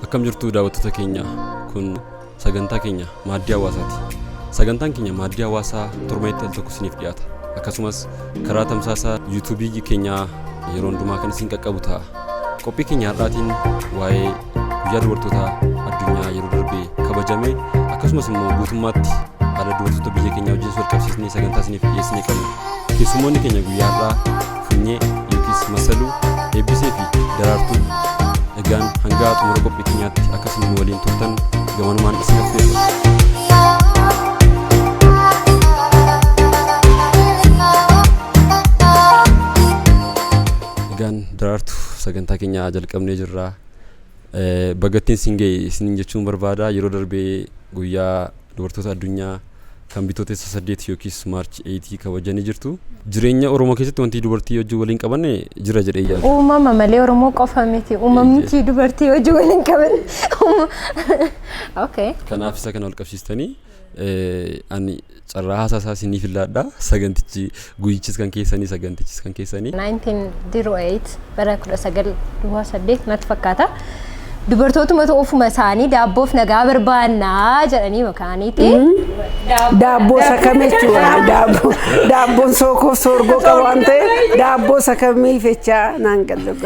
Akkam jirtu daawwattoota keenya kun sagantaa keenya maaddii hawaasaati. Sagantaan keenya maaddii hawaasaa tormeetti al tokko isiniif dhiyaata. Akkasumas karaa tamsaasa YouTube keenya yeroo hundumaa kan isin qaqqabu ta'a. Qophii keenya har'aatiin waa'ee guyyaa dubartootaa addunyaa yeroo darbee kabajame akkasumas immoo guutummaatti haala dubartoota biyya keenyaa wajjin wal qabsiisnee sagantaa isiniif dhiyeessinee qabna. Keessummoonni keenya guyyaa har'aa Funyee yookiis Masaluu, Eebbisee fi Daraartuu egaan hanga xumura qophii keenyaatti akkasumas waliin turtan gamanumaan isin affeerra. Egaan Daraartuu sagantaa keenya jalqabnee jirra. Bagattiin isin ga'e isiniin jechuun barbaada. Yeroo darbee guyyaa dubartoota addunyaa kan bitootessa 8 yookiis Maarch 8 kabajanii jirtu. Jireenya Oromoo keessatti wanti dubartii wajjin waliin qabanne jira jedhee yaada. Uumama malee Oromoo qofa miti. Uumamti dubartii wajjin waliin qaban. Okay. Kanaaf isa kana wal qabsiistanii ani carraa haasaa isiniif ilaalladha. Sagantichi guyyichis kan keessanii sagantichis kan keessanii 1908 bara 1908 natti fakkaata. Dubartootuma ofuma isaanii daabboof nagaa barbaannaa jedhanii makaaniiti. Daabboo sakamee jechuudha. Daabboon sookoof soorgoo qabu waan ta'eef daabboo sakamee fechaa naan galu.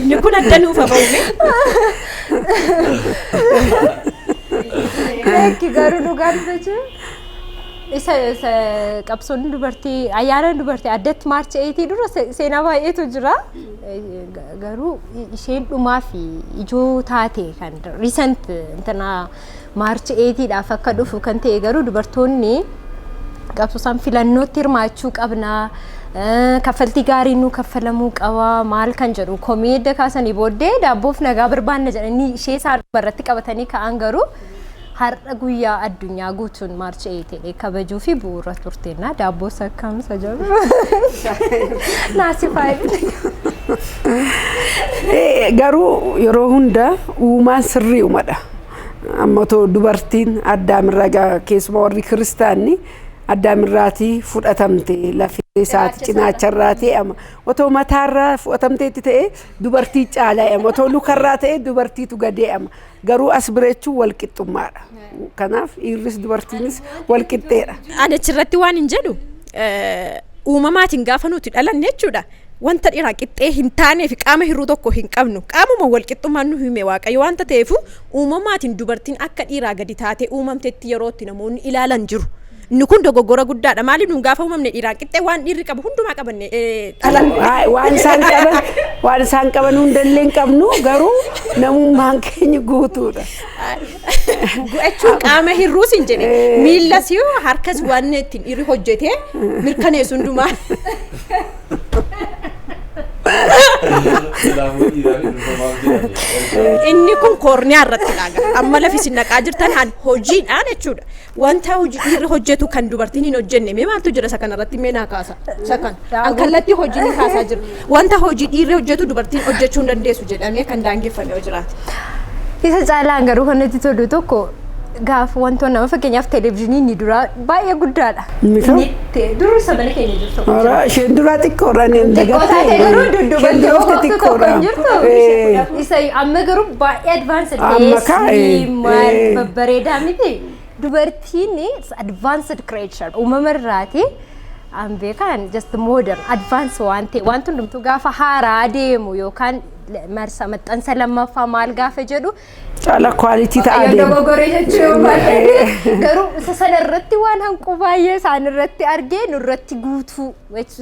Inni kun adda nuuf hafuume. Eekki garuu dhugaan jechuun isa qabsoonni dubartii ayyaana dubartii addatti Maarch 8 dura seenaa baay'eetu jira. Garuu isheen dhumaa fi ijoo taate kan recent intana Maarch 8 dhaaf akka dhufu kan ta'e garuu dubartoonni qabsoosan filannootti hirmaachuu qabna. Kaffaltii gaarii nu kaffalamuu qaba maal kan jedhu komeedda kaasanii booddee daabboof nagaa barbaanna jedhanii ishee isaan irratti qabatanii ka'an garuu har'a guyyaa addunyaa guutuun Maarch 8 kabajuu fi bu'uura turteenna daabboo sakkamsa jedhu naasifaa garuu yeroo hunda uumaan sirrii uumadha. Ammatoo dubartiin Addaamirraa keessumaa warri kiristaanni Addaamirraatii fudhatamte lafee isaati cinaacharraatii ama otoo mataarraa fudhatamteetti ta'e dubartii caalaa ama otoo lukarraa ta'e dubartiitu gadee ama garuu as bireechuu wal qixxummaadha. Kanaaf dhiirris dubartiinis wal qixxeedha. Ani achirratti waan hin jedhu uumamaatiin gaafa nuti dhalanne jechuudha. Wanta dhiiraa qixxee hin taanee fi qaama hir'uu tokko hin qabnu. Qaamuma wal qixxummaan nu hime Waaqayyo wanta ta'eef uumamaatiin dubartiin akka dhiiraa gadi taatee uumamteetti yerootti namoonni ilaalan jiru. Nukun dogoggora guddaadha. Maali nuun gaafa uumamne dhiiraan qixxee waan dhiirri qabu hundumaa qabanne waan isaan qaban hundallee hin qabnu garuu namummaan keenya guutuudha. Jechuun qaama hir'uus hin jedhe miillas yoo harkas waan ittiin dhiirri hojjetee mirkaneessu hundumaa. Inni kun koorniyaa irratti dhaaga. Amma lafi isin naqaa jirtan hojiidhaan jechuudha. Wanta dhiirri hojjetu kan dubartiin hin hojjenne mee maaltu jira isa kanarratti mee naa kaasa. Isa kan kallattii hojii ni kaasaa jira. Wanta hojii dhiirri hojjetu dubartiin hojjechuu hin dandeessu jedhamee kan daangeffame jiraate. Isa caalaan garuu kan nuti tolu tokko gaafa wantoonni nama fakkeenyaaf televezyiiniin ni dura baay'ee guddaadha. Durri sabana keenya jirtu. Isheen duraa xiqqoodha ni dagatee garuu dudduuba xiqqoodha. Isa amma garuu baay'ee advaansed deessii babbareedaa miti. Dubartiin advaansed creature uumama irraati. An beekan just modern advance waan ta'e wanti hundumtuu gaafa haaraa deemu yookaan marsa maxxansa lammaffaa maal gaafa jedhu caala kwalitii ta'aa deemu. Dogoggoree jechuun baay'ee garuu isa sana irratti waan hanquu baay'ee isaan irratti argee nurratti guutuu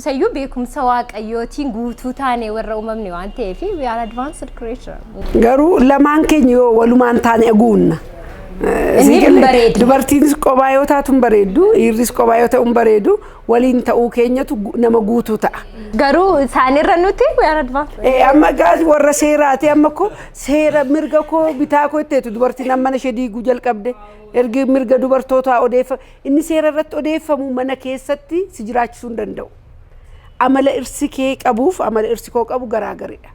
sayyuu beekumsa waaqayyootiin guutuu taane warra uumamne waan ta'eef we are advanced creature. Garuu lamaan keenya yoo walumaan taane aguunna. Dubartiinis kophaa yoo taatu hin bareeddu, dhiirris kophaa yoo ta'u hin bareedu, waliin ta'uu keenyatu nama guutuu ta'a. Garuu isaanirra nuti we are advanced. Amma gaas warra seeraati amma ko seera mirga koo bitaa koo itteetu dubartiin amma ishee diiguu jalqabde ergi mirga dubartootaa odeeffamu inni seera irratti odeeffamu mana keessatti si jiraachisuu hin danda'u. Amala irsi kee qabuuf amala irsi koo qabu garaagaridha.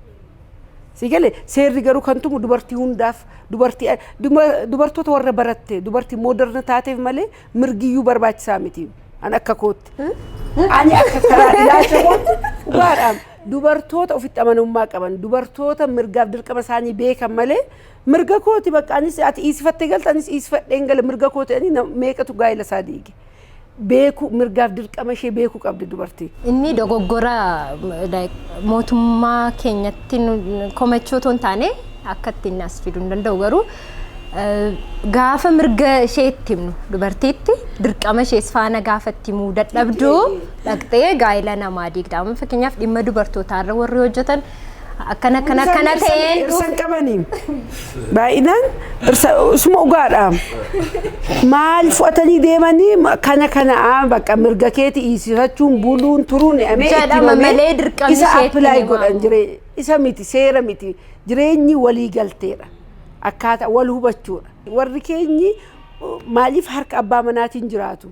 Sigale seerri garuu kan tumu dubartii hundaaf dubartoota warra baratte dubartii moderna taateef malee mirgiyyuu barbaachisaa miti an akka kootti. Ani akka karaa ilaalcha dhugaadhaan dubartoota ofitti amanummaa qaban dubartoota mirgaaf dirqama isaanii beekan malee mirga kooti bakka anis ati iisifattee galta anis iisifadheen gala mirga kooti ani meeqatu gaa'ela isaa diige. Beeku mirgaaf dirqama ishee beeku qabdi dubartii. Inni dogoggora mootummaa keenyatti komachuu otoo hin taane akka ittiin as fiduu hin danda'u garuu gaafa mirga ishee itti himnu dubartiitti dirqama ishees faana gaafa itti himuu dadhabdu dhaqxee gaa'ela namaa diigda. Amma fakkeenyaaf dhimma dubartootaarra warri hojjetan akkana ta'een irsan qabanii baay'inaan isuma dhugaadha. Maal fudhatanii deemanii kana bakka mirga keeti iisifachuun buluun turuun jedhama malee dirqamni isa isheetti appilaayi godhan jiree isa miti seera miti jireenyi walii galteedha. Akkaataa wal hubachuudha. Warri keenyi maaliif harka abbaa manaatiin jiraatu?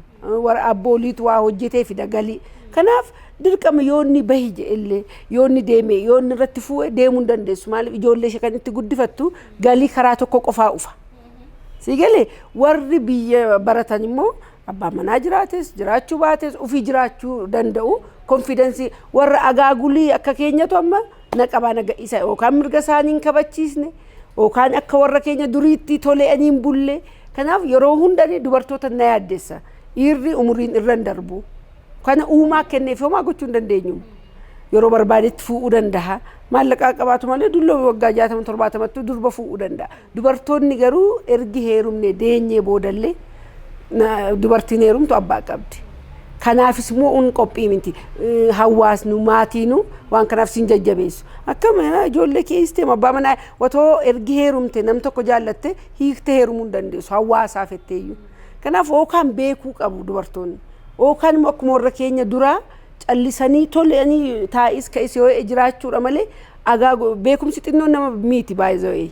Warra abbooliitu waa hojjetee fida galii. Kanaaf dirqama yoonni bahi illee yoonni deeme yoonni irratti fuudhee deemuu hin dandeessu. Maaliif ijoollee ishee kan itti guddifattu galii karaa tokko qofaa ufa. Siigalee warri biyya baratan immoo abbaa manaa jiraates jiraachuu baates ofii jiraachuu danda'u. Konfidensii warra agaagulii akka keenyatu amma naqabaa naga isa yookaan mirga isaanii kabachiisne. Okaan akka warra keenya duriitti tole'anii hin bulle. Kanaaf yeroo hundanii dubartoota na yaaddeessa. Dhiirri umuriin irra hin darbu. Kana uumaa kenneef homaa gochuu hin dandeenyu. Yeroo barbaadetti fuudhuu danda'a. Maallaqaa qabaatu malee dulloo waggaa 60-70 durba fuudhuu danda'a. Dubartoonni garuu ergi heerumne deenyee boodallee dubartiin heerumtu abbaa qabdi. Kanaafis immoo qophii miti. Hawaasnu maatiinu waan kanaaf sin jajjabeessu. Akkama ijoollee keessee abbaa manaa watoo ergi heerumte nam tokko jaallatte hiiktee heerumuu hin dandeessu hawaasaaf etteeyyuu. Kanaaf ookaan beekuu qabu dubartoonni. Ookaan immoo akkuma warra keenya duraa callisanii tole'anii taa'is ka'is yoo jiraachuudha malee beekumsi xinnoo nama miti baay'ee.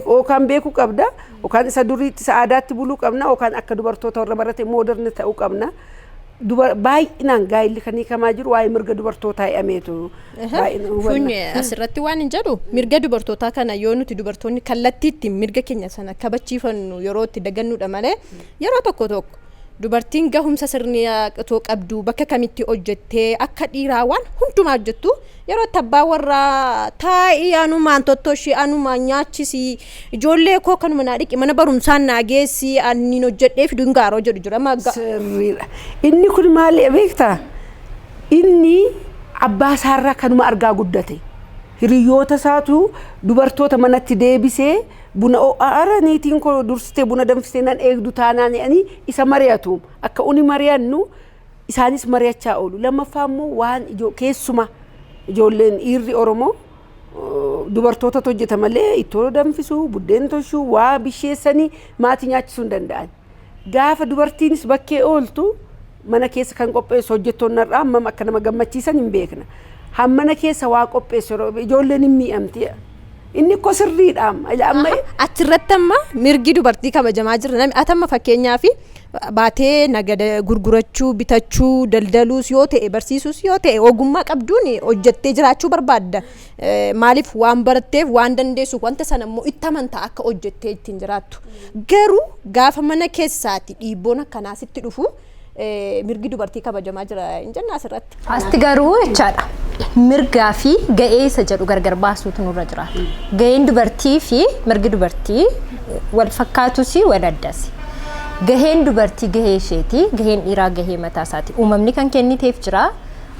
Ookaan beekuu qabda. Ookaan isa duriitti isa aadaatti buluu qabna. Ookaan akka dubartoota warra barate mooderni ta'uu qabna. Baay'inaan gaa'illi kan hiikamaa jiru waa'ee mirga dubartootaa hi'ameetu. Funyi asirratti waan hin jedhu mirga dubartootaa kana yoo nuti dubartoonni kallattiitti mirga keenya sana kabachiifannu yeroo itti dagannuudha malee yeroo tokko dubartiin gahumsa sirnaa qabdu bakka kamitti hojjettee akka dhiiraa waan hundumaa hojjettu yeroo tabbaa warra taa'ii anumaan tottoshii anumaan nyaachisi ijoollee koo kanuma naa dhiqi mana barumsaan naa geessi anniin hojjedhee fiduun gaaroo jedhu jira magga. Sirriidha. Inni kun maali beektaa? Inni abbaa isaarraa kanuma argaa guddate. Hiriyoota isaatu dubartoota manatti deebisee buna aara niitiin koo dursitee buna danfistee nan eegdu taanaan ani isa mari'atu akka uni mari'annu isaanis mari'achaa oolu. Lammaffaa immoo waan keessuma ijoolleen dhiirri Oromoo dubartoota hojjeta malee ittoo danfisuu buddeen tolchuu waa bisheessanii maatii nyaachisuu hin danda'an. Gaafa dubartiinis bakkee ooltu mana keessa kan qopheessu hojjettoonni irraa hammam akka nama gammachiisan hin beekna. Hammana keessa waa qopheessu ijoolleen hin miidhamti. Inni ko sirriidha amma achirratti amma mirgi dubartii kabajamaa jira namni atamma fakkeenyaaf baatee nagada gurgurachuu bitachuu daldaluus yoo ta'e barsiisuus yoo ta'e ogummaa qabduun hojjettee jiraachuu barbaadda maaliif waan baratteef waan dandeessu wanta sana immoo itti amantaa akka hojjettee ittiin jiraattu garuu gaafa mana keessaati dhiibboon akkanaasitti dhufu mirgi dubartii kabajamaa jira hin jenna asirratti. Asti garuu jechaadha. Mirgaa fi ga'ee isa jedhu gargar baasuutu nurra jiraata. Ga'een dubartii fi mirgi dubartii wal fakkaatus wal addas. Gaheen dubartii gahee isheeti, gaheen dhiiraa gahee mataa isaati. Uumamni kan kenniteef jira.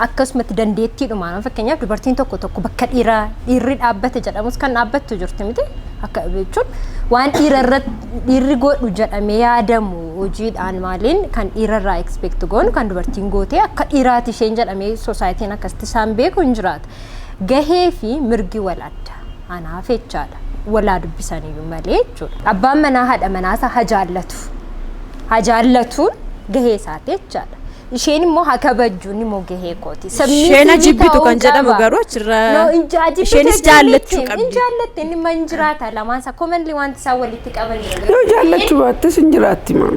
Akkasumatti dandeettiidhumaan fakkeenyaaf dubartiin tokko bakka dhiirri dhaabbate jedhamus kan dhaabbattu jirti miti. Akka jechuun waan dhiirri godhu jedhamee yaadamu hojiidhaan maaliin kan dhiirarraa expect goonu kan dubartiin gootee akka dhiiraati isheen jedhamee soosaayitiin akkasitti isaan beeku hin jiraata. Gahee fi mirgi wal adda. Anaaf jechaadha. Walaa dubbisaniyyuu malee jechuudha. Abbaan manaa haadha manaasaa hajaallatuun gahee isaati jechaadha. Isheen immoo hakabajjuun immoo gahee kooti. Isheen ajibbitu kan jedhamu garuu achirra isheenis jaallachuu qabdi. Jaallatte inni man jiraata lamaan isaa commonly wanti isaa walitti qaban jira. Yoo jaallachuu baattes hin jiraatti maa.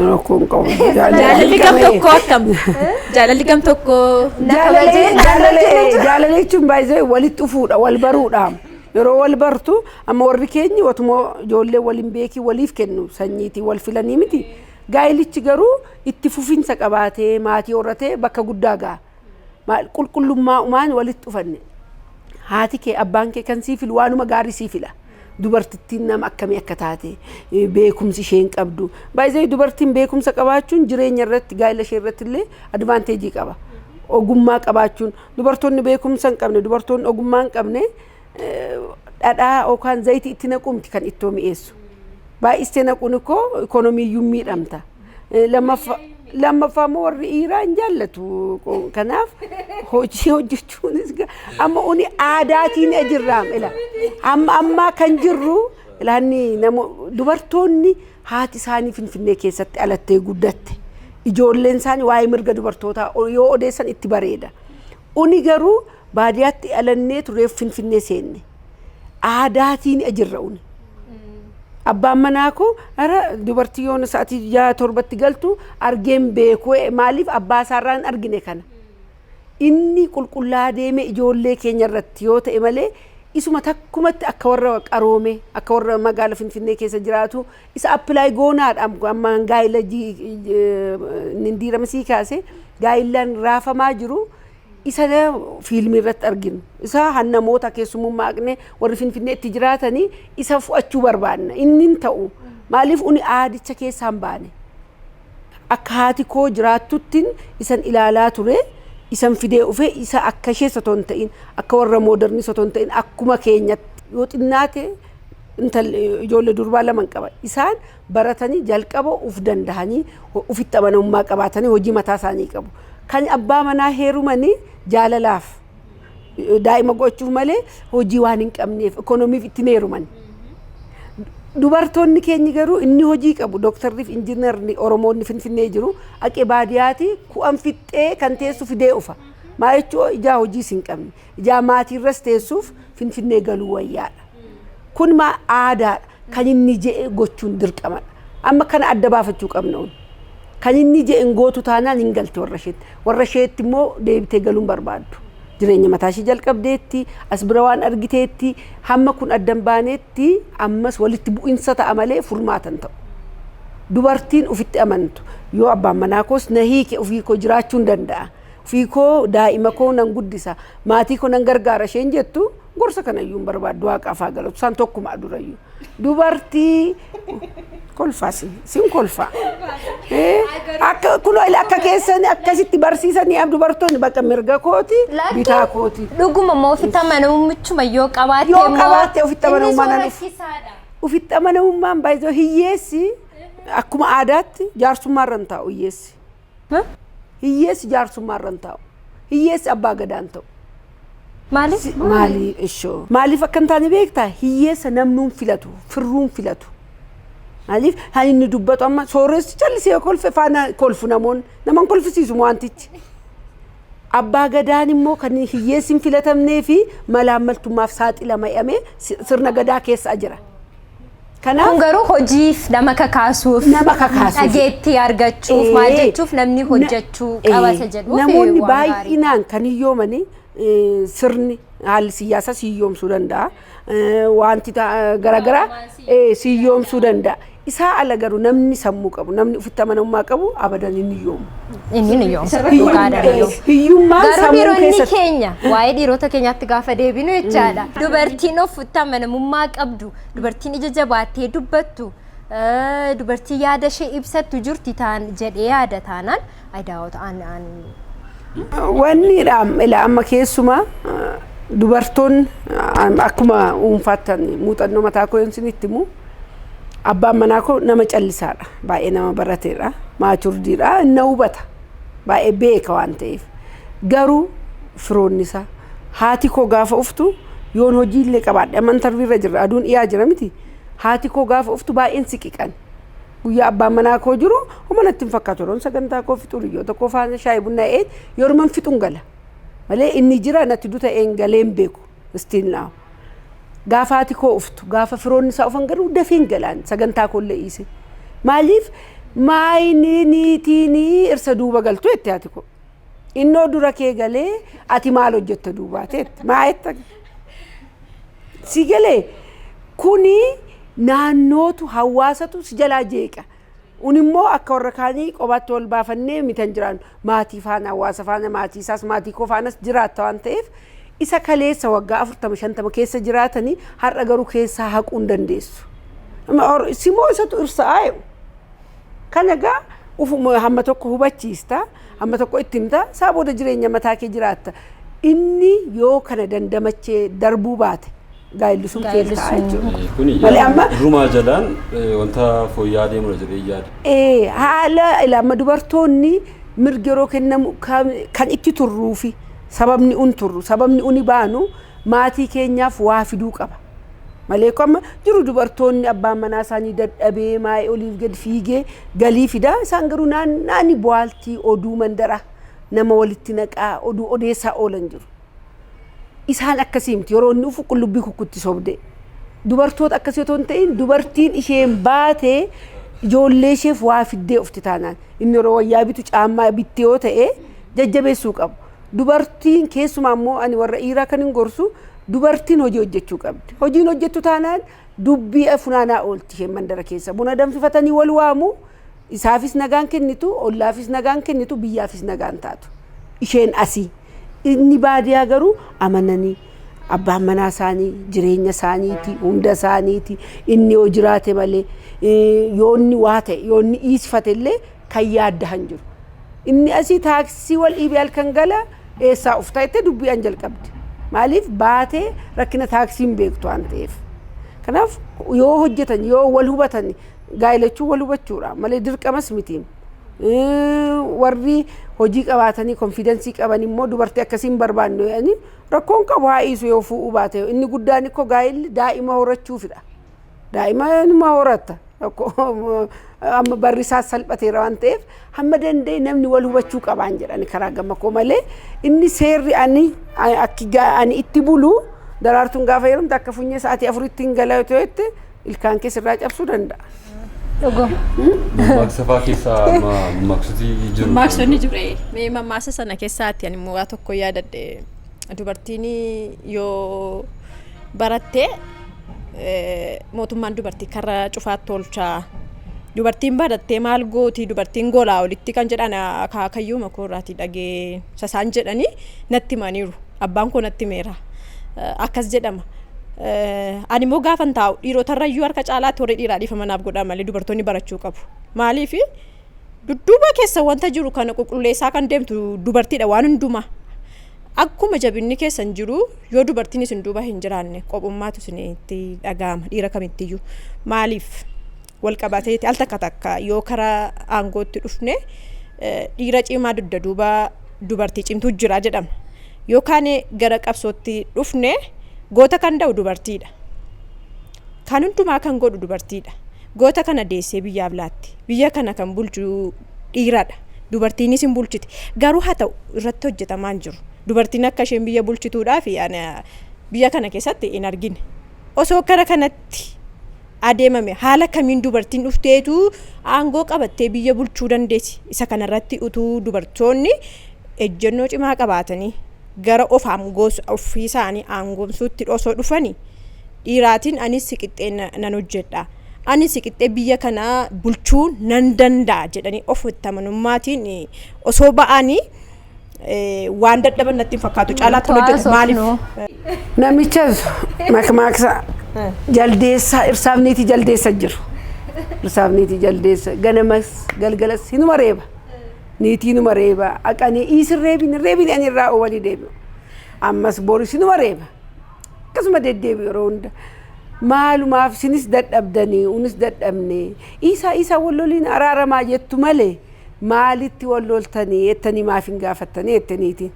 Rakkoon qabu. Jaalalli gam tokko akkam. Jaalalli gam tokko. Jaalalli jechuun baay'ee walitti dhufuudha wal baruudha. Yeroo wal bartu amma warri keenyi watumoo ijoollee waliin beekii waliif kennu sanyiitii wal filanii miti. gaa'ilichi garuu itti fufinsa qabaatee maatii horratee bakka guddaa ga'a. Qulqullummaa uumaan walitti dhufanne haati kee abbaan kee kan sii filu waanuma gaarii sii fila. Dubartittiin nama akkamii akka taate beekumsi isheen qabdu. Baay'ee dubartiin beekumsa qabaachuun jireenya irratti gaa'ila ishee irratti illee advaanteejii qaba. Ogummaa qabaachuun dubartoonni beekumsa hin qabne dubartoonni ogummaa hin qabne dhadhaa yookaan zayitii itti naquumti kan ittoo mi'eessu. Baay'istee naquun koo ikoonomiiyyuu miidhamta. Lammaffaa immoo warri dhiiraa hin jaallatu. Kanaaf hojii hojjechuunis amma uni aadaatiin jirraam ila. Amma kan jirru ilaanni dubartoonni haati isaanii Finfinnee keessatti alattee guddatte. Ijoolleen isaanii waa'ee mirga dubartootaa yoo odeessan itti bareeda. Uni garuu baadiyyaatti alannee tureef Finfinnee seenne. Aadaatiin jirra uni. Abbaan manaa koo dubartii yoon sa'aatii 6-7 galtu argeen beeku maaliif abbaa isaarraan argine kana. Inni qulqullaa deeme ijoollee keenya irratti yoo ta'e malee isuma takkumatti akka warra qaroome akka warra magaala Finfinnee keessa jiraatu isa appilaayi goonaadha amma gaa'ila nindiiramasii kaase gaa'ilaan raafamaa jiru isa fiilmii irratti arginu isa hannamoota keessummaa aqne warri Finfinnee itti jiraatanii isa fu'achuu barbaanna inni ta'u maaliif uni aadicha keessaan baane akka haati koo jiraatuttiin isan ilaalaa ture isan fidee ufee isa akka ishee soton ta'in akka warra mooderni soton ta'in akkuma keenyatti yoo xinnaate ijoollee durbaa lama qaba isaan baratanii jalqaba uf dandahanii ufitti amanamummaa qabaatanii hojii mataa isaanii qabu. Kan abbaa manaa heerumanii jaalalaaf daa'ima gochuuf malee hojii waan hin qabneef ikoonomiif itti heeruman. Dubartoonni keenya garuu inni hojii qabu dooktarriif injiinarri Oromoonni Finfinnee jiru aqee baadiyyaati ku'an fixxee kan teessu fidee ufa. Maa jechuun ijaa hojiis hin qabne ijaa maatiirras teessuuf Finfinnee galuu wayyaadha. Kun maa aadaadha kan inni je'e gochuun dirqamadha. Amma kana adda baafachuu qabna. Kan inni je'en gootu taanaan hin galte warra isheetti immoo deebitee galuun barbaaddu. Jireenya mataa ishee jalqabdeetti as bira waan argiteetti hamma kun addan baaneetti ammas walitti bu'insa ta'a malee furmaatan ta'u. Dubartiin ufitti amantu yoo abbaan manaa koos na hiike ofii koo jiraachuu hin danda'a. Ofii koo daa'ima koo nan guddisa maatii koo nan gargaara isheen jettu gorsa kanayyuu hin barbaaddu waaqaaf haa galatu isaan tokkuma durayyuu. Dubartii kolfaas sin kolfaa. Akka kulo akka keessan akkasitti barsiisanii dubartoonni bakka mirga kooti bitaa kooti. Dhuguma moo ofitti amanamummaa yoo qabaate yoo qabaate ofitti amanamummaan ofitti amanamummaan baay'ee hiyyeessi akkuma aadaatti jaarsummaarran taa'u hiyyeessi. Hiyyeessi jaarsummaarran taa'u hiyyeessi abbaa gadaan ta'u. Maaliif ishoo maaliif akka hin taane beektaa hiyyeessa namnuun filatu firruun filatu. Maaliif haan inni dubbatu amma sooressi callisee kolfe faana kolfu naman kolfisiisu wantichi. Abbaa gadaan immoo kan hiyyeessi hin filatamnee fi malaammaltummaaf saaxilama jedhamee sirna gadaa keessa jira. Kun garuu hojiif nama kakaasuuf dhageettii argachuuf maal jechuuf namni hojjechuu qabata jedhuuf namoonni baay'inaan kan hiyyoomanii sirni haalli siyaasaa hiyyoomsuu danda'a. Wanti garaagaraa hiyyoomsuu danda'a. Isaa ala garuu namni sammuu qabu namni ofitti amanamummaa qabu abadan inni hiyyoomu. Inni hiyyoomu. Hiyyummaan sammuu keessatti. Keenya waa'ee dhiirota keenyaatti gaafa deebinu jechaadha. Dubartiin ofitti amanamummaa qabdu dubartiin ija jabaattee dubbattu dubartii yaada ishee ibsattu jirti jedhee yaada taanaan aydaawota wanni amma keessumaa dubartoonni akkuma dhuunfaatti muuxannoo mataa koo isinitti himu abbaan manaa koo nama callisaadha baay'ee nama barateedha maachurdiidha inni hubata baay'ee beeka waan ta'eef garuu firoonni isaa haati koo gaafa uftu yoon hojiillee qabaadhe amma intarviirra jirra aduun dhiyaa jira miti haati koo gaafa uftu baay'een siqiqan guyyaa abbaan manaa koo jiru homanatti hin fakkaatu roon sagantaa koo fixuu yoo tokko faana shaayii bunna yoruman fixuun gala malee inni jira natti duta galeen beeku istiin naaw gaafa haati koo uftu gaafa firoonni isaa ufan garuu dafeen galaan sagantaa koo illee dhiise maaliif maayini niitiini irsa duuba galtu jettee haati koo innoo dura kee galee ati maal hojjetta duubaateetti maayetta si galee kuni naannootu hawaasatu si jalaa jeeqa Unimmoo akka warra kaanii qobaatti wal baafannee mitan jiraan maatii faana hawaasa faana maatii isaas maatii koo faanas jiraatta waan ta'eef isa kaleessa waggaa 40-50 keessa jiraatanii har'a garuu keessaa haquu hin dandeessu. Simoo isatu irsa'aa kana egaa ufuma hamma tokko hubachiista hamma tokko itti himta isaa booda jireenya mataa kee jiraatta. Inni yoo kana dandamachee darbuu baate gaa'illi sun keessa jechuudha. Kuni rumaa jalaan wanta fooyya'aa deemudha jedhee yaada. Haala ilama dubartoonni mirga yeroo kennamu kan itti turruufi sababni turru sababni uni baanu maatii keenyaaf waa fiduu qaba. Malee kuma jiru dubartoonni abbaan manaa isaanii dadhabee maa'ee oliif gad fiigee galii fidaa isaan garuu naanni bu'aaltii oduu mandara nama walitti naqaa oduu odeessaa oolan jiru. Isaan akkasii miti yeroo inni ufu qullubbii kukkutti sobde dubartoota akkasii otoo hin ta'in dubartiin isheen baatee ijoollee isheef waa fiddee ofti taanaan inni yeroo wayyaa bitu caammaa bittee yoo ta'e jajjabeessuu qabu. Dubartiin keessumaa immoo ani warra dhiiraa kan hin gorsu dubartiin hojii hojjechuu qabdi. Hojiin hojjettu taanaan dubbii funaanaa oolti isheen mandara keessa buna danfifatanii wal waamu isaafis nagaan kennitu ollaafis nagaan kennitu biyyaafis nagaan taatu. Isheen asii inni baadiyaa garuu amananii abbaan manaa isaanii jireenya isaaniiti hunda isaaniiti inni yoo jiraate malee yoo inni waa ta'e yoo inni dhiisfate illee kan yaaddahan jiru. Inni asii taaksii wal dhiibee halkan gala eessaa uf ta'etti dubbii an jalqabdi. Maaliif baatee rakkina taaksiin beektu waan ta'eef. Kanaaf yoo hojjetan yoo wal hubatan gaa'ilachuu wal hubachuudha malee dirqamas miti. Warri hojii qabaatanii konfidensii qaban immoo dubartii akkasiin barbaannu jedhanii rakkoon qabu haa dhiisu yoo fuudhuu baate inni guddaan ikkoo gaa'illi daa'ima horachuufidha. Daa'ima numa horatta. Amma barri isaa salphateera waan ta'eef hamma danda'e namni wal hubachuu qabaan jedhani karaa gammakoo malee inni seerri ani itti bulu daraartuun gaafa yeroo akka funyee sa'aatii 4 ittiin galaa yoo ta'e ilkaan keessirraa cabsuu danda'a. Maksafaa keessaa maksutii jiru. Maksonni jiru. Mee mammaasa sana keessaatti ani waa tokko yaadadhe dubartiin yoo barattee mootummaan dubartii karra cufaatti oolchaa dubartiin barattee maal gooti dubartiin golaa olitti kan jedhan akaakayyuu makoorraati dhagee sasaan jedhanii natti himaniiru abbaan koo natti himeera akkas jedhama. Ani immoo gaafan taa'u dhiirotarrayyuu harka caalaatti warri dhiiraa dhiifamanaaf godhaa malee dubartoonni barachuu qabu. Maaliif dudduuba keessa wanta jiru kana qulqulleessaa kan deemtu dubartiidha waan hundumaa. Akkuma jabinni keessan jiru yoo dubartiin isin duuba hin jiraanne qophummaatu isinitti dhaga'ama dhiira kamittiyyuu. Maaliif wal qabateeti al takka yoo karaa aangootti dhufne dhiira cimaa dudda duuba dubartii cimtuu jira jedhama. Yookaan gara qabsootti dhufne goota kan da'u dubartiidha. Kan hundumaa kan godhu dubartiidha. Goota kana deessee biyyaaf laatti. Biyya kana kan bulchu dhiiradha. Dubartiinis hin bulchiti. Garuu haa ta'u irratti hojjetamaa hin jiru. Dubartiin akka isheen biyya bulchituudhaaf biyya kana keessatti hin argine. Osoo kara kanatti adeemame haala kamiin dubartiin dhufteetu aangoo qabattee biyya bulchuu dandeessi. Isa kanarratti utuu dubartoonni ejjennoo cimaa qabaatanii gara ofii isaanii aangoomsuutti osoo dhufanii dhiiraatiin anis siqixxee nan hojjedha. Anis siqixxee biyya kanaa bulchuu nan danda'a jedhanii ofitti amanummaatiin osoo ba'anii waan dadhaban natti fakkaatu caalaatti hojjetu maaliif namichas makmaaksa jaldeessa irsaafniiti jaldeessa jiru irsaafniiti jaldeessa ganamas galgalas hinuma reeba niitii numa reeba aqanii isin reebin ani irraa oowwanii deebi'u ammas boris numa reeba akkasuma deddeebi'u yeroo hunda maalumaaf isinis dadhabdanii unis dadhabne isa walloliin araaramaa jettu malee maalitti walloltanii ettanii maaf hin gaafattanii ettaniitiin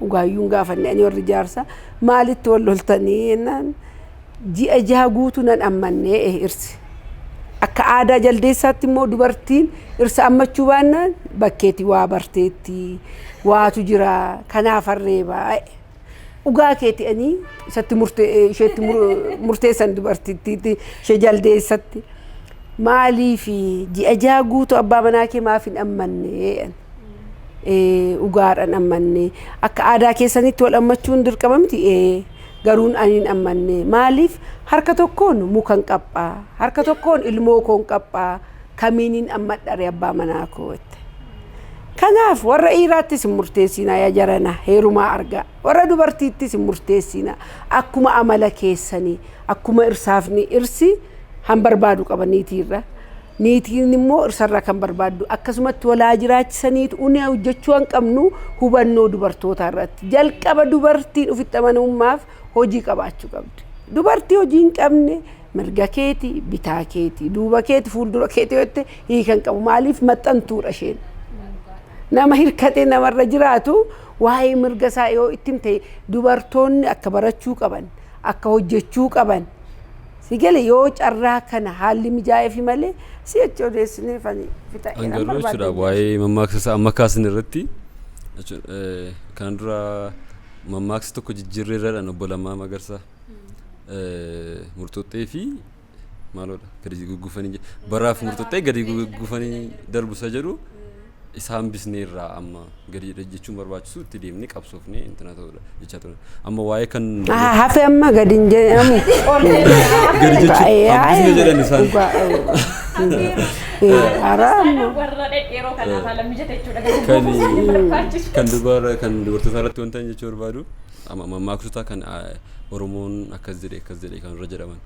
ugaayyuun gaafanne ani warri jaarsa maalitti walloltanii ennaan ji'a jaha guutuu nan ammannee irsi akka aadaa jaldeessaatti immoo dubartiin irsa ammachuu baannaan bakkeetti waa barteetti waatu jira kanaaf harreebaa ugaa keetti ani isatti isheetti murteessan dubartittiitti ishee jaldeessatti maaliif ji'a jaha guutuu abbaa manaa kee maaf hin ammanne ugaadhaan ammanne akka aadaa keessanitti wal ammachuun dirqama miti garuun ani hin ammanne maaliif harka tokkoon mukan qabbaa harka tokkoon ilmoo koon qabbaa kamiinin amma dhare abbaa manaa kootte. Kanaaf warra dhiiraattis hin murteessinaa yaa jarana heerumaa argaa. Warra dubartiittis hin murteessinaa akkuma amala keessanii akkuma irsaafni irsi han barbaadu qaba niitiirra. Niitiin immoo irsarra kan barbaaddu akkasumatti walaa jiraachisaniitu uni hojjechuu hin qabnu hubannoo dubartootaa irratti. Jalqaba dubartiin ofitti amanamummaaf hojii qabaachuu qabdi. Dubartii hojii hin qabne mirga keeti, bitaa keeti, duuba keeti, fuuldura keeti yotte hiikan qabu. Maaliif maxxantuudha isheen. Nama hirkatee namarra jiraatu waa'ee mirga isaa yoo itti himte dubartoonni akka barachuu qaban, akka hojjechuu qaban. Sigale yoo carraa kana haalli mijaa'ee fi malee si achi odeessinee fixa. Angaruu jechuudha waa'ee mammaaksa amma kaasin irratti kan dura mammaaksa tokko jijjiirreerradhaan obbo Lammaa Magarsaa murtottee fi maaloodha gadi guggufanii baraaf murtottee gadi guggufanii darbusa jedhu isaan bisneerraa amma gadi jechuun barbaachisu itti deemnee qabsoofnee intana ta'udha jechaa ture. Amma waa'ee kan hafe amma gadi hin jedhamu. Gadi jechuun bisnee jedhan isaan. Warra dhedheeroo kanaaf haala mijate jechuudha. Kan dubartoota irratti wanta jechuu barbaadu mammaaksota kan Oromoon akkas jedhe kan irra jedhaman.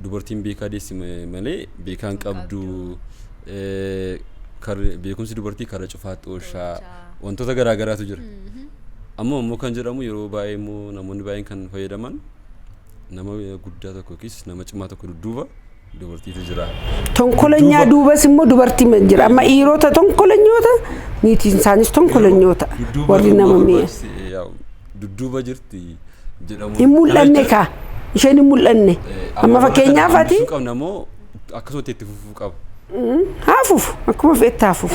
Dubartiin beekaa deessi malee beekaan qabdu beekumsi dubartii karaa cufaatti oolshaa wantoota garaa garaatu jira. Ammoo kan jedhamu yeroo baay'ee immoo namoonni baay'een kan fayyadaman nama guddaa tokko yookiis nama cimaa tokko dudduuba dubartiitu jira. Tonkolenyaa duubas immoo dubartii jira. Amma dhiirota tonkolenyoota niitiin isaanis tonkolenyoota warri nama mi'a. Dudduuba jirti jedhamu. Hin mul'anne kaa isheen hin mul'anne. Amma fakkeenyaaf ati. Namoo akkasumatti itti fufuu qaba. Hafuuf akkuma feette hafuuf.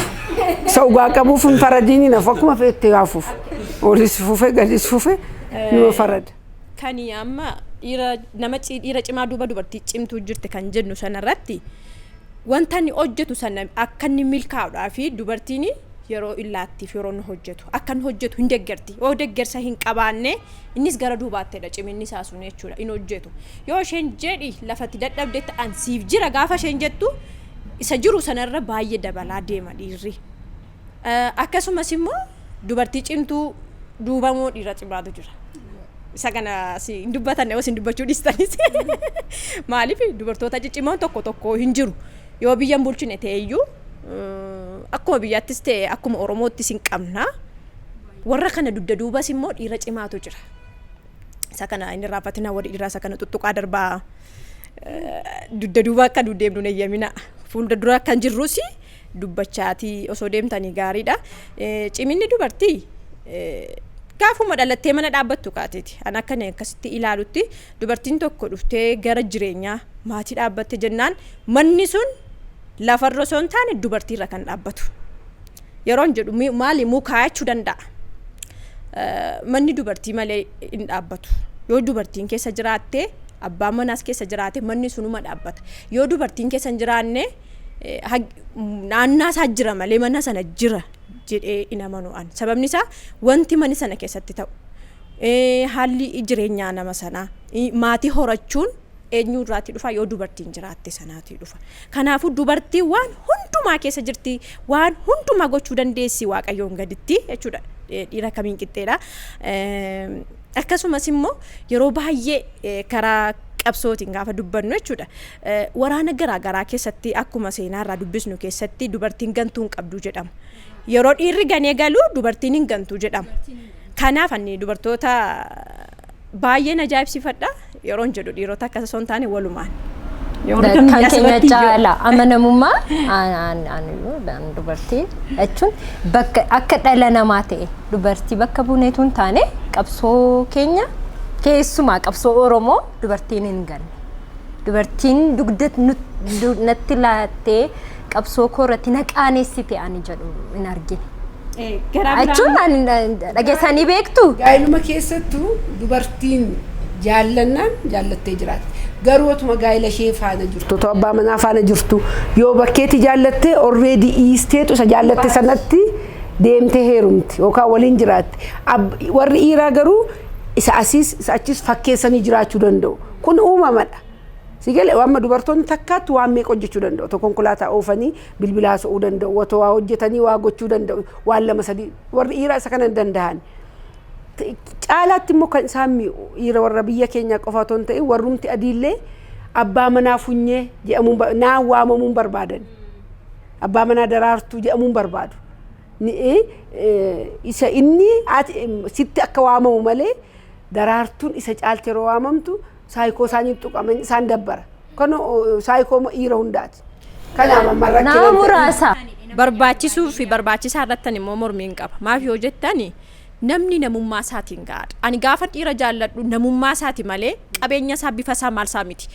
Isa dhugaa qabuuf hin faradiini naaf akkuma feette hafuuf. Olis fufe gadis fufe numa farada. Kani amma dhiira cimaa duuba dubartii cimtuu jirti kan jennu sanarratti wanta inni hojjetu sana akka inni milkaa'uudhaa fi dubartiin yeroo illaattiif yeroo inni hojjetu akka inni hojjetu hin deeggarti. Yoo deeggarsa hin qabaanne innis gara duubaatteedha ciminni isaa sun jechuudha hin hojjetu. Yoo isheen jedhi lafatti dadhabde ta'an siif jira gaafa isheen jettu isa jiru sanarra baay'ee dabalaa deema dhiirri. Akkasumas immoo dubartii cimtuu duubamoo dhiira cimaatu jira. Isa kana hin dubbatan yoo isin dubbachuu dhiistanis maaliif dubartoota ciccimoon tokko hin jiru. Yoo biyyan bulchine ta'eyyuu akkuma biyyaattis ta'e akkuma Oromoottis hin qabna. Warra kana dugda duubas immoo dhiira cimaatu jira. Isa kana inni raafatina warri dhiiraa isa kana tuttuqaa darbaa dugda duuba akka deemnu eeyyamina. Fuulda dura kan jirrus dubbachaatii osoo deemtanii gaariidha. Ciminni dubartii gaafuma dhalattee mana dhaabbattu kaateeti. An akkana akkasitti ilaalutti dubartiin tokko dhuftee gara jireenyaa maatii dhaabbatte jennaan manni sun lafarra osoo hin taane dubartiirra kan dhaabbatu. Yeroon jedhu maali mukaayachuu danda'a. Manni dubartii malee hin dhaabbatu. Yoo dubartiin keessa jiraatte abbaan manaas keessa jiraate manni sunuma dhaabbata. Yoo dubartiin keessa hin jiraanne naannaa isaa jira malee mana sana jira jedhee hin amanu'an. Sababni isaa wanti manni sana keessatti ta'u haalli jireenyaa nama sanaa maatii horachuun eenyu irraatti dhufa yoo dubartiin jiraatte sanaatti dhufa. Kanaafuu dubartii waan hundumaa keessa jirti waan hundumaa gochuu dandeessi Waaqayyoon gaditti jechuudha. Dhiira kamiin qixxeedha. Akkasumas immoo yeroo baay'ee karaa qabsootiin gaafa dubbannu jechuudha. Waraana garaa garaa keessatti akkuma seenaarraa dubbisnu keessatti dubartiin gantuu hin qabdu jedhama. Yeroo dhiirri ganee galu dubartiin hin gantuu jedhama. Kanaaf ani dubartoota baay'een ajaa'ibsiifadha. Yeroon jedhu dhiirota akka osoo hin taane walumaan. Kan keenya caala amanamummaa dubartiin jechuun bakka akka dhala namaa ta'e dubartii bakka buuneetu hin taane qabsoo keenya keessumaa qabsoo Oromoo dubartiin hin ganne. Dubartiin dugda natti laattee qabsoo koorratti na qaaneessite ani jedhu hin argine. Jechuun dhageessanii beektu. Gaa'iluma keessattuu dubartiin jaallannaan jaallattee jiraatti. Garuu otuma gaa'ila ishee faana jirtu otoo abbaa manaa faana jirtu yoo bakkeetti jaallattee already iisteetu isa jaallatte sanatti deemtee heerumti yookaan waliin jiraatti. Warri dhiiraa garuu isa asiis isa achis fakkeessanii jiraachuu danda'u. Kun uumamadha. Si galee amma dubartoonni takkaatti waan meeqa hojjechuu danda'u. Otoo konkolaataa oofanii bilbilaa so'uu danda'u. Otoo waa hojjetanii waa gochuu danda'u. Waan lama sadii warri dhiiraa isa kana hin danda'an. Caalaatti immoo kan isaan dhiira warra biyya keenyaa qofa otoo hin ta'in warrumti adiillee abbaa manaa funyee jedhamuun naan waamamuun barbaadan. Abbaa manaa daraartuu jedhamuun barbaadu. Isa inni sitti akka waamamu malee daraartuun isa caalti yeroo waamamtu saayikoo isaanii tuqaman isaan dabbara. Kan saayikoo dhiira hundaati. Kanaaf amma rakkina. Nama muraasa. Barbaachisuu fi barbaachisaa irratti immoo mormiin qaba. Maaf yoo jettani namni namummaa isaatiin gaadha. Ani gaafa dhiira jaalladhu namummaa isaati malee qabeenya isaa bifa isaa maal isaa miti.